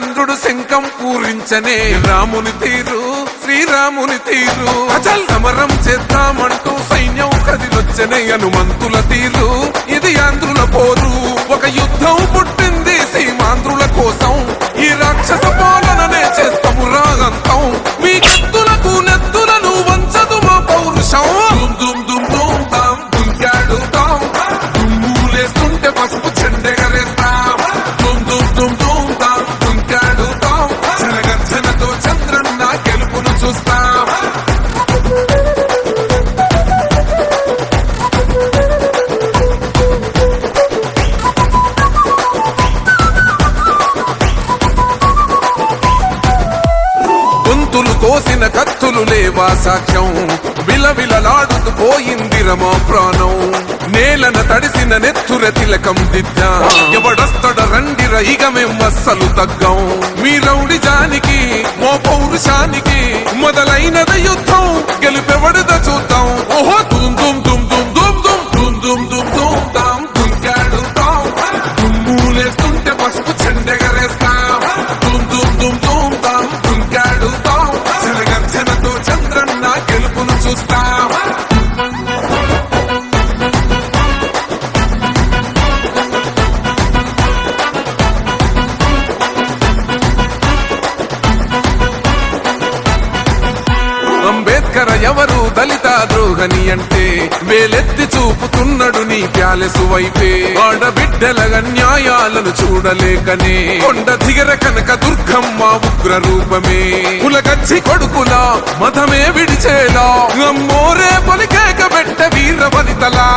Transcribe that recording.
రామచంద్రుడు శంఖం పూరించనే రాముని తీరు శ్రీరాముని తీరు అచల్ సమరం చేద్దామంటూ సైన్యం కదిలొచ్చనే హనుమంతుల తీరు ఇది ఆంధ్రుల పోరు ఒక యుద్ధం పుట్టింది సీమాంధ్రుల కోసం ఈ రాక్షస పాలననే చేస్తాము రాగంతం మీ కత్తులకు నెత్తులను వంచదు మా పౌరుషం దుమ్ దుమ్ దుమ్ తాం దుంకాడుతాం దుమ్ములేస్తుంటే పసుపు చెండెగరేస్తాం దుమ్ దుమ్ దుమ్ దుమ్ తాం దుంకాడుతాం జనగర్జనతో చంద్రన్న గెలుపును చూస్తాం గొంతులు కోసిన కత్తులు లేవా సాక్ష్యం విలవిలలాడుతూ పోయింది రమా ప్రాణం నేలన తడిసిన నెత్తుర తిలకం దిద్దా ఎవడొస్తడ రండిర ఇక మేం అస్సలు తగ్గం మీ రౌడిజానికి మో పౌరుషానికి మొదలైనద యుద్ధం గెలుపెవడద చూద్దాం ఓహో దుమ్ దుమ్ దుమ్ దుమ్ దుమ్ దుమ్ దుమ్ దుమ్ దుమ్ దుమ్ తాం దుంకాడుతాం దుమ్ములేస్తుంటే పసుపు చెండెగరేస్తాం దుమ్ దుమ్ దుమ్ దుమ్ తాం దుంకాడుతాం జనగర్జనతో చంద్రన్న గెలుపును చూస్తాం అంబేద్కర్ ఎవరు దళిత ద్రోహని అంటే వేలెత్తి చూపుతున్నాడు నీ ప్యాలెసు వైపే ఆడబిడ్డల న్యాయాలను చూడలేకనే కొండ దిగర కనక దుర్గమ్మ ఉగ్ర రూపమే కులగచ్చి కొడుకులా మతమే విడిచేలా అమ్మోరే పలికేక పెట్ట వీర వనితలా